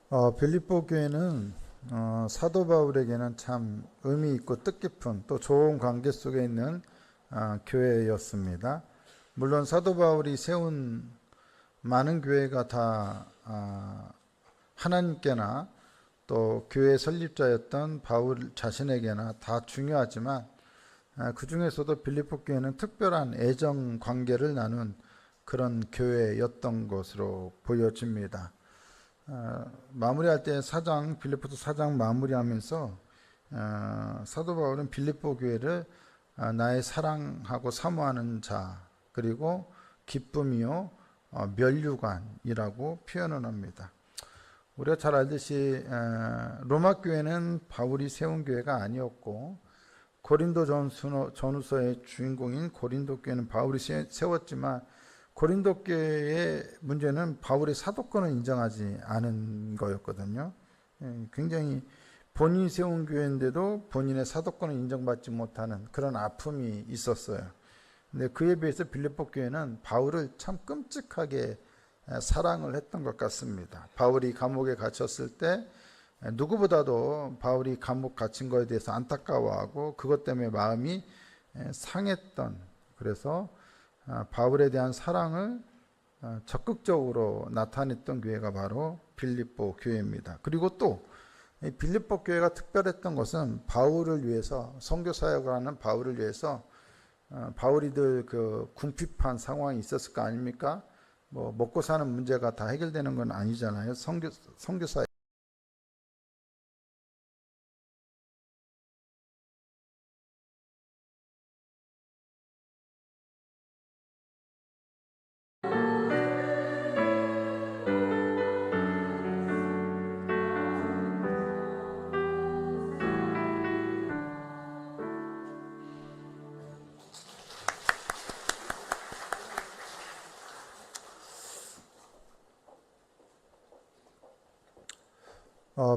빌립보 교회는 사도 바울에게는 참 의미 있고 뜻깊은 또 좋은 관계 속에 있는 교회였습니다. 물론 사도 바울이 세운 많은 교회가 다 하나님께나 또 교회 설립자였던 바울 자신에게나 다 중요하지만 그 중에서도 빌립보 교회는 특별한 애정 관계를 나눈 그런 교회였던 것으로 보여집니다. 마무리할 때 빌립보서 4장 마무리하면서 사도 바울은 빌립보 교회를 나의 사랑하고 사모하는 자 그리고 기쁨이요 면류관이라고 표현을 합니다. 우리가 잘 알듯이 로마 교회는 바울이 세운 교회가 아니었고 고린도 전후서의 주인공인 고린도 교회는 바울이 세웠지만 고린도 교회의 문제는 바울의 사도권을 인정하지 않은 거였거든요. 굉장히 본인이 세운 교회인데도 본인의 사도권을 인정받지 못하는 그런 아픔이 있었어요. 근데 그에 비해서 빌립보 교회는 바울을 참 끔찍하게 사랑을 했던 것 같습니다. 바울이 감옥에 갇혔을 때 누구보다도 바울이 감옥 갇힌 것에 대해서 안타까워하고 그것 때문에 마음이 상했던, 그래서 바울에 대한 사랑을 적극적으로 나타냈던 교회가 바로 빌립보 교회입니다. 그리고 또 빌립보 교회가 특별했던 것은 바울을 위해서, 선교 사역을 하는 바울을 위해서 바울이 늘 궁핍한 상황이 있었을 거 아닙니까? 먹고 사는 문제가 다 해결되는 건 아니잖아요. 선교 사역.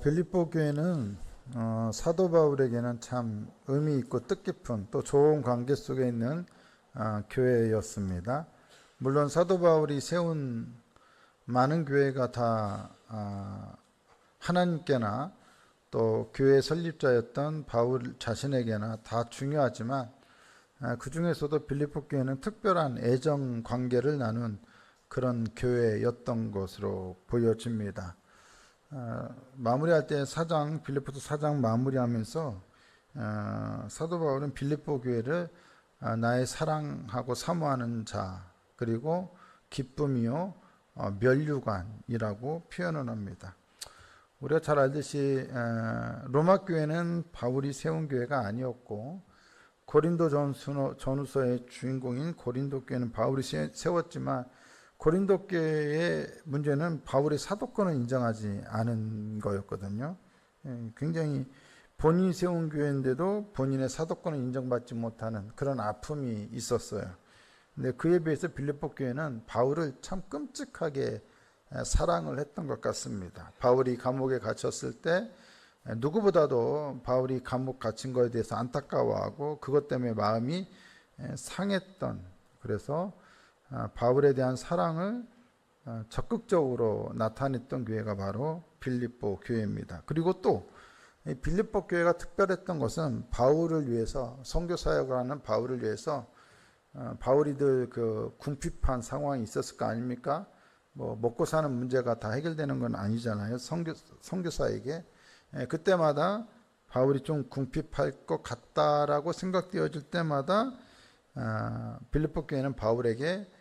빌립보 교회는 사도 바울에게는 참 의미 있고 뜻깊은 또 좋은 관계 속에 있는 교회였습니다. 물론 사도 바울이 세운 많은 교회가 다 하나님께나 또 교회 설립자였던 바울 자신에게나 다 중요하지만 그 중에서도 빌립보 교회는 특별한 애정 관계를 나눈 그런 교회였던 것으로 보여집니다. 마무리할 때 빌립보서 4장 마무리하면서 사도 바울은 빌립보 교회를 나의 사랑하고 사모하는 자 그리고 기쁨이요 면류관이라고 표현을 합니다. 우리가 잘 알듯이 로마 교회는 바울이 세운 교회가 아니었고 고린도 전후서의 주인공인 고린도 교회는 바울이 세웠지만 고린도 교회의 문제는 바울의 사도권을 인정하지 않은 거였거든요. 굉장히 본인이 세운 교회인데도 본인의 사도권을 인정받지 못하는 그런 아픔이 있었어요. 근데 그에 비해서 빌립보 교회는 바울을 참 끔찍하게 사랑을 했던 것 같습니다. 바울이 감옥에 갇혔을 때 누구보다도 바울이 감옥 갇힌 것에 대해서 안타까워하고 그것 때문에 마음이 상했던, 그래서 바울에 대한 사랑을 적극적으로 나타냈던 교회가 바로 빌립보 교회입니다. 그리고 또 빌립보 교회가 특별했던 것은 바울을 위해서, 선교 사역을 하는 바울을 위해서 바울이 늘 궁핍한 상황이 있었을 거 아닙니까? 먹고 사는 문제가 다 해결되는 건 아니잖아요. 선교사에게. 그때마다 바울이 좀 궁핍할 것 같다라고 생각되어질 때마다 빌립보 교회는 바울에게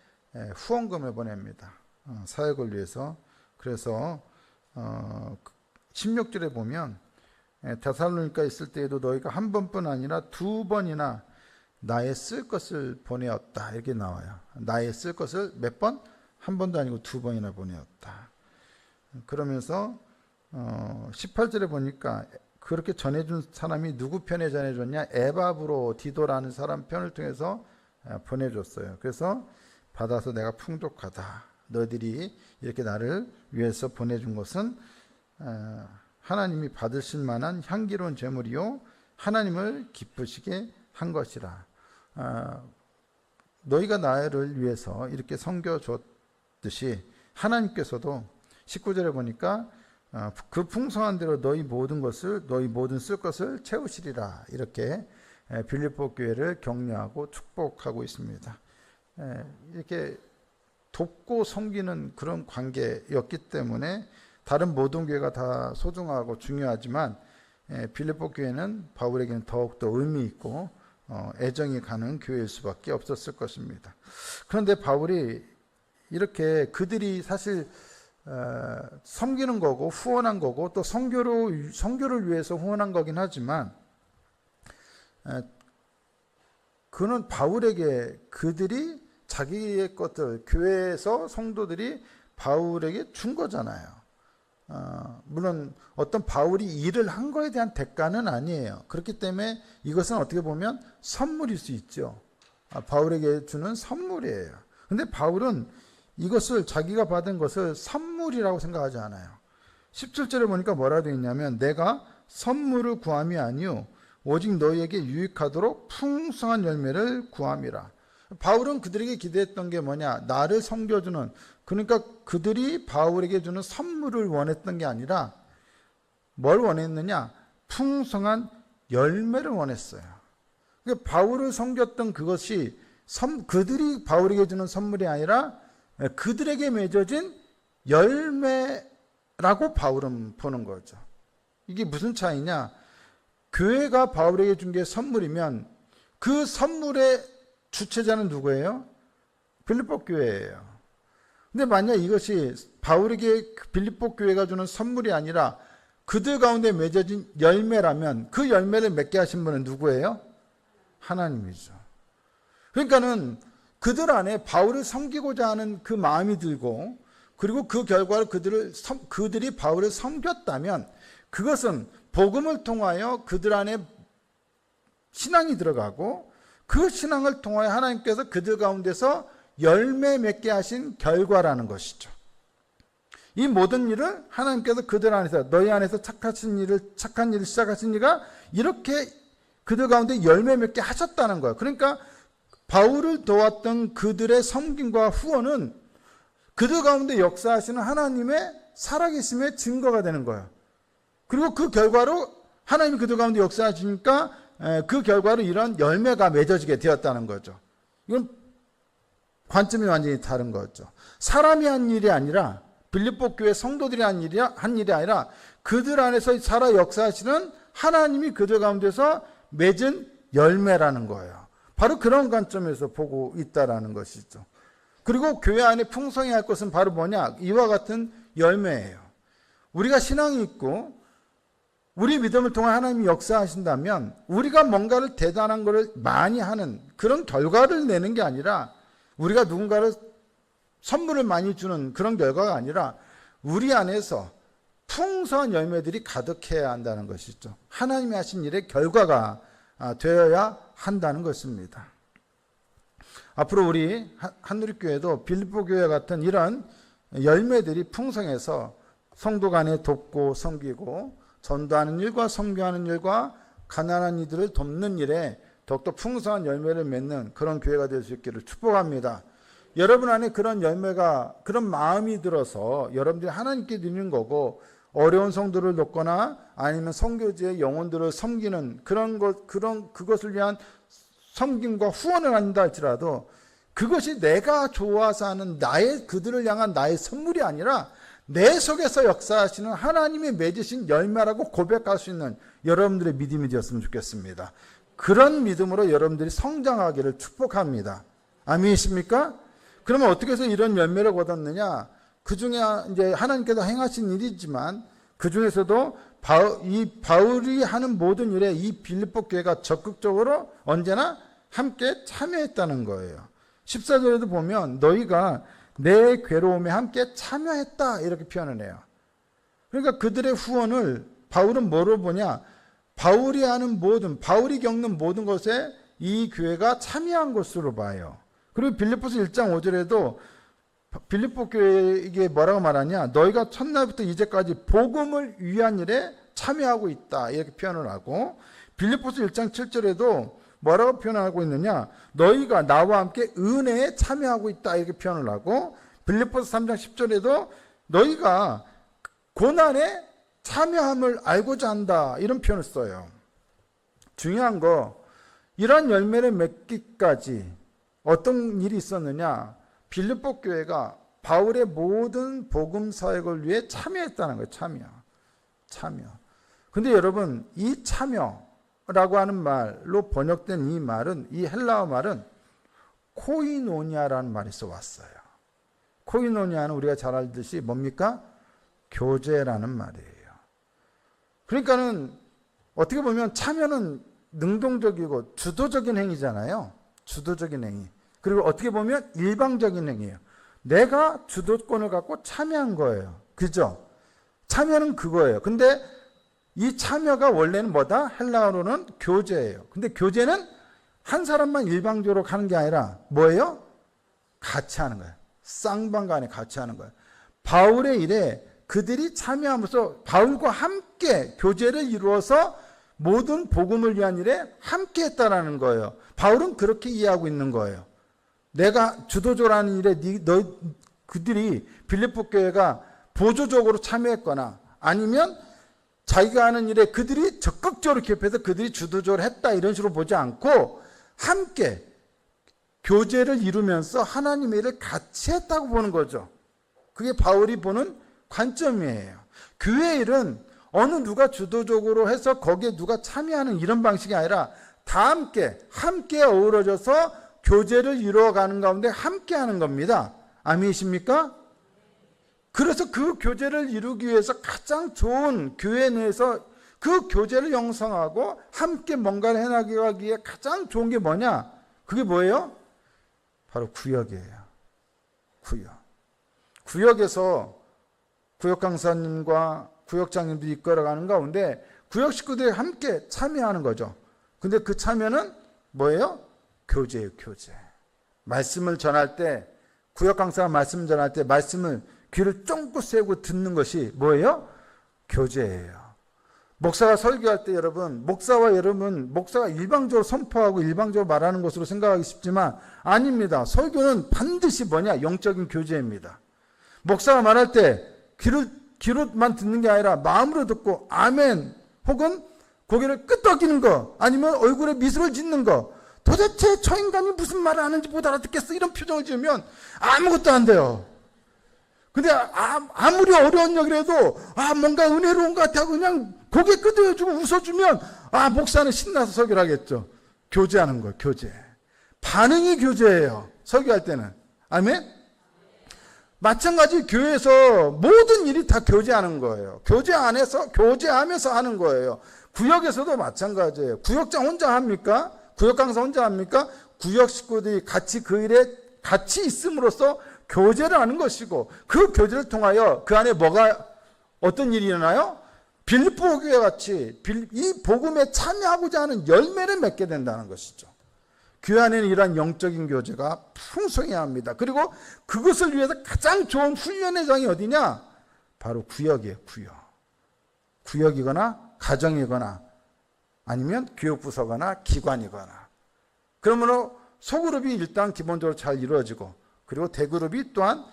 후원금을 보냅니다. 사역을 위해서. 그래서 16절에 보면 데살로니가 있을 때에도 너희가 한 번뿐 아니라 두 번이나 나의 쓸 것을 보내었다, 이렇게 나와요. 나의 쓸 것을 몇 번? 한 번도 아니고 두 번이나 보내었다. 그러면서 18절에 보니까 그렇게 전해준 사람이 누구 편에 전해줬냐? 에바브로디도라는 사람 편을 통해서 보내줬어요. 그래서 받아서 내가 풍족하다. 너희들이 이렇게 나를 위해서 보내준 것은 하나님이 받으실 만한 향기로운 제물이요 하나님을 기쁘시게 한 것이라. 너희가 나를 위해서 이렇게 섬겨줬듯이 하나님께서도 19절에 보니까 그 풍성한 대로 너희 모든 쓸 것을 채우시리라. 이렇게 빌립보 교회를 격려하고 축복하고 있습니다. 이렇게 돕고 섬기는 그런 관계였기 때문에 다른 모든 교회가 다 소중하고 중요하지만 빌립보 교회는 바울에게는 더욱더 의미 있고 애정이 가는 교회일 수밖에 없었을 것입니다. 그런데 바울이 이렇게 그들이 사실 섬기는 거고 후원한 거고 또 선교를 위해서 후원한 거긴 하지만 그는 바울에게 그들이 자기의 것들 교회에서 성도들이 바울에게 준 거잖아요. 물론 어떤 바울이 일을 한 거에 대한 대가는 아니에요. 그렇기 때문에 이것은 어떻게 보면 선물일 수 있죠. 바울에게 주는 선물이에요. 근데 바울은 이것을 자기가 받은 것을 선물이라고 생각하지 않아요. 17절에 보니까 뭐라 되어 있냐면 내가 선물을 구함이 아니요 오직 너희에게 유익하도록 풍성한 열매를 구함이라. 바울은 그들에게 기대했던 게 뭐냐? 나를 섬겨주는, 그러니까 그들이 바울에게 주는 선물을 원했던 게 아니라 뭘 원했느냐? 풍성한 열매를 원했어요. 그러니까 바울을 섬겼던 그것이 그들이 바울에게 주는 선물이 아니라 그들에게 맺어진 열매라고 바울은 보는 거죠. 이게 무슨 차이냐? 교회가 바울에게 준 게 선물이면 그 선물의 주체자는 누구예요? 빌립보 교회예요. 근데 만약 이것이 바울에게 빌립보 교회가 주는 선물이 아니라 그들 가운데 맺어진 열매라면 그 열매를 맺게 하신 분은 누구예요? 하나님이죠. 그러니까는 그들 안에 바울을 섬기고자 하는 그 마음이 들고 그리고 그 결과로 그들이 바울을 섬겼다면 그것은 복음을 통하여 그들 안에 신앙이 들어가고 그 신앙을 통하여 하나님께서 그들 가운데서 열매 맺게 하신 결과라는 것이죠. 이 모든 일을 하나님께서 그들 안에서 너희 안에서 착한 일을 시작하신 이가 이렇게 그들 가운데 열매 맺게 하셨다는 거예요. 그러니까 바울을 도왔던 그들의 섬김과 후원은 그들 가운데 역사하시는 하나님의 살아계심의 증거가 되는 거예요. 그리고 그 결과로 하나님이 그들 가운데 역사하시니까 그 결과로 이런 열매가 맺어지게 되었다는 거죠. 이건 관점이 완전히 다른 거죠. 사람이 한 일이 아니라 빌립보 교회 성도들이 한 일이 아니라 그들 안에서 살아 역사하시는 하나님이 그들 가운데서 맺은 열매라는 거예요. 바로 그런 관점에서 보고 있다라는 것이죠. 그리고 교회 안에 풍성해야 할 것은 바로 뭐냐? 이와 같은 열매예요. 우리가 신앙이 있고 우리 믿음을 통해 하나님이 역사하신다면 우리가 뭔가를 대단한 것을 많이 하는 그런 결과를 내는 게 아니라 우리가 누군가를 선물을 많이 주는 그런 결과가 아니라 우리 안에서 풍성한 열매들이 가득해야 한다는 것이죠. 하나님이 하신 일의 결과가 되어야 한다는 것입니다. 앞으로 우리 한누리교회도 빌립보 교회 같은 이런 열매들이 풍성해서 성도 간에 돕고 섬기고 전도하는 일과 선교하는 일과 가난한 이들을 돕는 일에 더욱더 풍성한 열매를 맺는 그런 교회가 될 수 있기를 축복합니다. 여러분 안에 그런 열매가 그런 마음이 들어서 여러분들이 하나님께 드리는 거고 어려운 성도를 돕거나 아니면 선교지의 영혼들을 섬기는 그것을 위한 섬김과 후원을 한다 할지라도 그것이 내가 좋아서 하는 그들을 향한 나의 선물이 아니라 내 속에서 역사하시는 하나님이 맺으신 열매라고 고백할 수 있는 여러분들의 믿음이 되었으면 좋겠습니다. 그런 믿음으로 여러분들이 성장하기를 축복합니다. 아멘이십니까? 그러면 어떻게 해서 이런 열매를 거뒀느냐? 그 중에 이제 하나님께서 행하신 일이지만 그 중에서도 이 바울이 하는 모든 일에 이 빌립보 교회가 적극적으로 언제나 함께 참여했다는 거예요. 14절에도 보면 너희가 내 괴로움에 함께 참여했다 이렇게 표현을 해요. 그러니까 그들의 후원을 바울은 뭐로 보냐? 바울이 바울이 겪는 모든 것에 이 교회가 참여한 것으로 봐요. 그리고 빌립보서 1장 5절에도 빌립보 교회에게 뭐라고 말하냐? 너희가 첫날부터 이제까지 복음을 위한 일에 참여하고 있다 이렇게 표현을 하고 빌립보서 1장 7절에도 뭐라고 표현하고 있느냐? 너희가 나와 함께 은혜에 참여하고 있다 이렇게 표현을 하고 빌립보서 3장 10절에도 너희가 고난에 참여함을 알고자 한다, 이런 표현을 써요. 중요한 거, 이러한 열매를 맺기까지 어떤 일이 있었느냐? 빌립보 교회가 바울의 모든 복음 사역을 위해 참여했다는 거예요. 참여. 근데 여러분, 이 참여라고 하는 말로 번역된 이 말은, 이 헬라어 말은 코이노니아라는 말에서 왔어요. 코이노니아는 우리가 잘 알듯이 뭡니까? 교제라는 말이에요. 그러니까는 어떻게 보면 참여는 능동적이고 주도적인 행위잖아요. 주도적인 행위. 그리고 어떻게 보면 일방적인 행위예요. 내가 주도권을 갖고 참여한 거예요. 그죠? 참여는 그거예요. 근데 이 참여가 원래는 뭐다? 헬라어로는 교제예요. 근데 교제는 한 사람만 일방적으로 가는 게 아니라 뭐예요? 같이 하는 거예요. 쌍방간에 같이 하는 거예요. 바울의 일에 그들이 참여하면서 바울과 함께 교제를 이루어서 모든 복음을 위한 일에 함께 했다라는 거예요. 바울은 그렇게 이해하고 있는 거예요. 내가 주도적으로 하는 일에 그들이 빌립보 교회가 보조적으로 참여했거나 아니면 자기가 하는 일에 그들이 적극적으로 개입해서 그들이 주도적으로 했다, 이런 식으로 보지 않고 함께 교제를 이루면서 하나님의 일을 같이 했다고 보는 거죠. 그게 바울이 보는 관점이에요. 교회 일은 어느 누가 주도적으로 해서 거기에 누가 참여하는 이런 방식이 아니라 다 함께 어우러져서 교제를 이루어가는 가운데 함께 하는 겁니다. 아멘이십니까? 그래서 그 교제를 이루기 위해서 가장 좋은 교회 내에서 그 교제를 형성하고 함께 뭔가를 해나가기 위해 가장 좋은 게 뭐냐? 그게 뭐예요? 바로 구역이에요. 구역에서 구역 강사님과 구역장님들이 이끌어가는 가운데 구역 식구들이 함께 참여하는 거죠. 근데 그 참여는 뭐예요? 교제예요, 교제. 말씀을 전할 때, 구역 강사가 말씀을 전할 때 말씀을 귀를 쫑긋 세우고 듣는 것이 뭐예요? 교제예요. 목사가 설교할 때 여러분, 목사가 일방적으로 선포하고 일방적으로 말하는 것으로 생각하기 쉽지만 아닙니다. 설교는 반드시 뭐냐? 영적인 교제입니다. 목사가 말할 때 귀로만 듣는 게 아니라 마음으로 듣고 아멘, 혹은 고개를 끄덕이는 거, 아니면 얼굴에 미소를 짓는 거, 도대체 저 인간이 무슨 말을 하는지 못 알아듣겠어, 이런 표정을 지으면 아무것도 안 돼요. 근데 아무리 어려운 얘기라도 뭔가 은혜로운 것 같아 그냥 고개 끄덕여주고 웃어주면 목사는 신나서 설교를 하겠죠. 교제하는 거예요. 교제. 반응이 교제예요. 설교할 때는. 아멘? 마찬가지 교회에서 모든 일이 다 교제하는 거예요. 교제하면서 하는 거예요. 구역에서도 마찬가지예요. 구역장 혼자 합니까? 구역 강사 혼자 합니까? 구역 식구들이 같이 그 일에 같이 있음으로써 교제를 하는 것이고, 그 교제를 통하여 그 안에 어떤 일이 일어나요? 빌립보 교회 같이 이 복음에 참여하고자 하는 열매를 맺게 된다는 것이죠. 교회 안에는 이러한 영적인 교제가 풍성해야 합니다. 그리고 그것을 위해서 가장 좋은 훈련의 장이 어디냐? 바로 구역이에요. 구역이거나 가정이거나 아니면 교육부서거나 기관이거나. 그러므로 소그룹이 일단 기본적으로 잘 이루어지고, 그리고 대그룹이 또한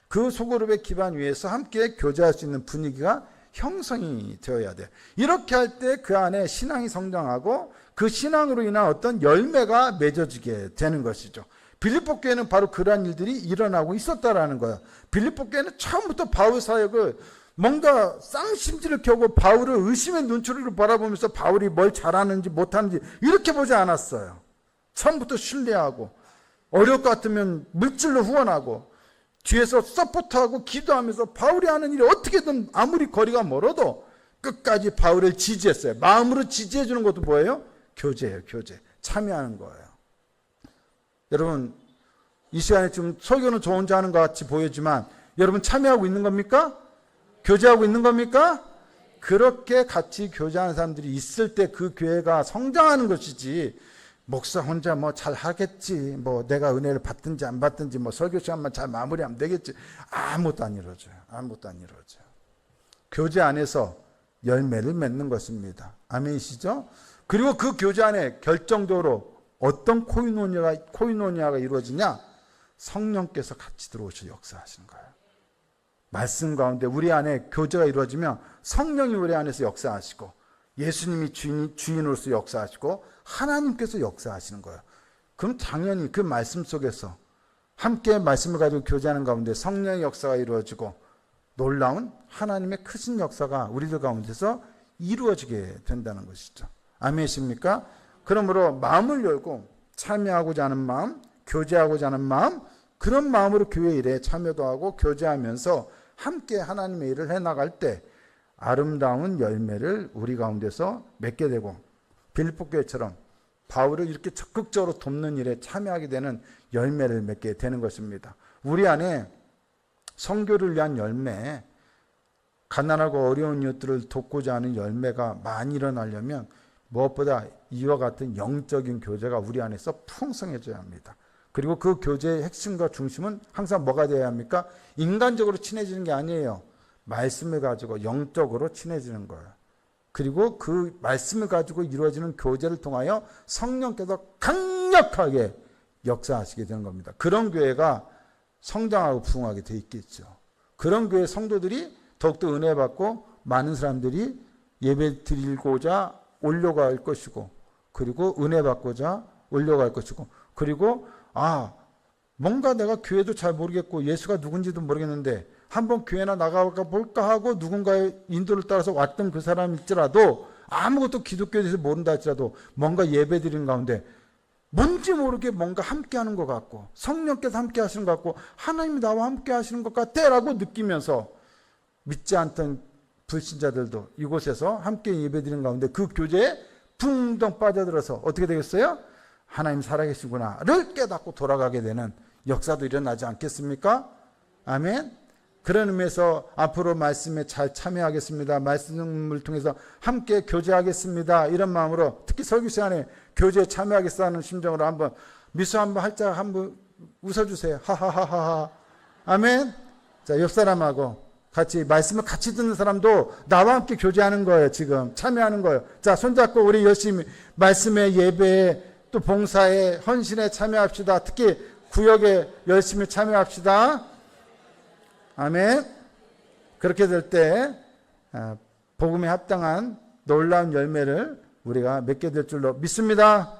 그 소그룹의 기반 위에서 함께 교제할 수 있는 분위기가 형성이 되어야 돼요. 이렇게 할 때 그 안에 신앙이 성장하고 그 신앙으로 인한 어떤 열매가 맺어지게 되는 것이죠. 빌립보 교회는 바로 그러한 일들이 일어나고 있었다라는 거예요. 빌립보 교회는 처음부터 바울 사역을 뭔가 쌍심지를 켜고 바울을 의심의 눈초리로 바라보면서 바울이 뭘 잘하는지 못하는지 이렇게 보지 않았어요. 처음부터 신뢰하고, 어려울 것 같으면 물질로 후원하고, 뒤에서 서포트하고 기도하면서 바울이 하는 일이 어떻게든 아무리 거리가 멀어도 끝까지 바울을 지지했어요. 마음으로 지지해 주는 것도 뭐예요? 교제예요. 교제. 참여하는 거예요. 여러분, 이 시간에 지금 설교는 저 혼자 하는 것 같이 보이지만 여러분 참여하고 있는 겁니까? 교제하고 있는 겁니까? 그렇게 같이 교제하는 사람들이 있을 때 그 교회가 성장하는 것이지, 목사 혼자 뭐 잘 하겠지, 뭐 내가 은혜를 받든지 안 받든지, 뭐 설교 시간만 잘 마무리하면 되겠지, 아무것도 안 이루어져요. 아무것도 안 이루어져요. 교제 안에서 열매를 맺는 것입니다. 아멘이시죠? 그리고 그 교제 안에 결정적으로 어떤 코이노니아가 이루어지냐? 성령께서 같이 들어오셔 역사하시는 거예요. 말씀 가운데 우리 안에 교제가 이루어지면 성령이 우리 안에서 역사하시고 예수님이 주인으로서 역사하시고 하나님께서 역사하시는 거예요. 그럼 당연히 그 말씀 속에서 함께 말씀을 가지고 교제하는 가운데 성령의 역사가 이루어지고 놀라운 하나님의 크신 역사가 우리들 가운데서 이루어지게 된다는 것이죠. 아멘이십니까? 그러므로 마음을 열고 참여하고자 하는 마음, 교제하고자 하는 마음, 그런 마음으로 교회 일에 참여도 하고 교제하면서 함께 하나님의 일을 해나갈 때 아름다운 열매를 우리 가운데서 맺게 되고 빌립보 교회처럼 바울을 이렇게 적극적으로 돕는 일에 참여하게 되는 열매를 맺게 되는 것입니다. 우리 안에 선교를 위한 열매, 가난하고 어려운 이웃들을 돕고자 하는 열매가 많이 일어나려면 무엇보다 이와 같은 영적인 교제가 우리 안에서 풍성해져야 합니다. 그리고 그 교제의 핵심과 중심은 항상 뭐가 되어야 합니까? 인간적으로 친해지는 게 아니에요. 말씀을 가지고 영적으로 친해지는 거예요. 그리고 그 말씀을 가지고 이루어지는 교제를 통하여 성령께서 강력하게 역사하시게 되는 겁니다. 그런 교회가 성장하고 부흥하게 돼 있겠죠. 그런 교회 성도들이 더욱더 은혜 받고 많은 사람들이 예배 드리고자 올려갈 것이고, 그리고 은혜 받고자 올려갈 것이고, 그리고 뭔가 내가 교회도 잘 모르겠고 예수가 누군지도 모르겠는데 한번 교회나 나가볼까 볼까 하고 누군가의 인도를 따라서 왔던 그 사람일지라도 아무것도 기독교에 대해서 모른다 할지라도 뭔가 예배 드리는 가운데 뭔지 모르게 뭔가 함께 하는 것 같고 성령께서 함께 하시는 것 같고 하나님이 나와 함께 하시는 것 같아 라고 느끼면서 믿지 않던 불신자들도 이곳에서 함께 예배 드리는 가운데 그 교제에 붕덩 빠져들어서 어떻게 되겠어요? 하나님 살아계시구나를 깨닫고 돌아가게 되는 역사도 일어나지 않겠습니까? 아멘. 그런 의미에서 앞으로 말씀에 잘 참여하겠습니다. 말씀을 통해서 함께 교제하겠습니다. 이런 마음으로 특히 설교 시간에 교제에 참여하겠다는 심정으로 한번 미소 한번 활짝 한번 웃어주세요. 하하하하. 아멘. 자, 옆 사람하고 같이 말씀을 같이 듣는 사람도 나와 함께 교제하는 거예요. 지금 참여하는 거예요. 자, 손잡고 우리 열심히 말씀의 예배에 또 봉사에 헌신에 참여합시다. 특히 구역에 열심히 참여합시다. 아멘. 그렇게 될 때 복음에 합당한 놀라운 열매를 우리가 맺게 될 줄로 믿습니다.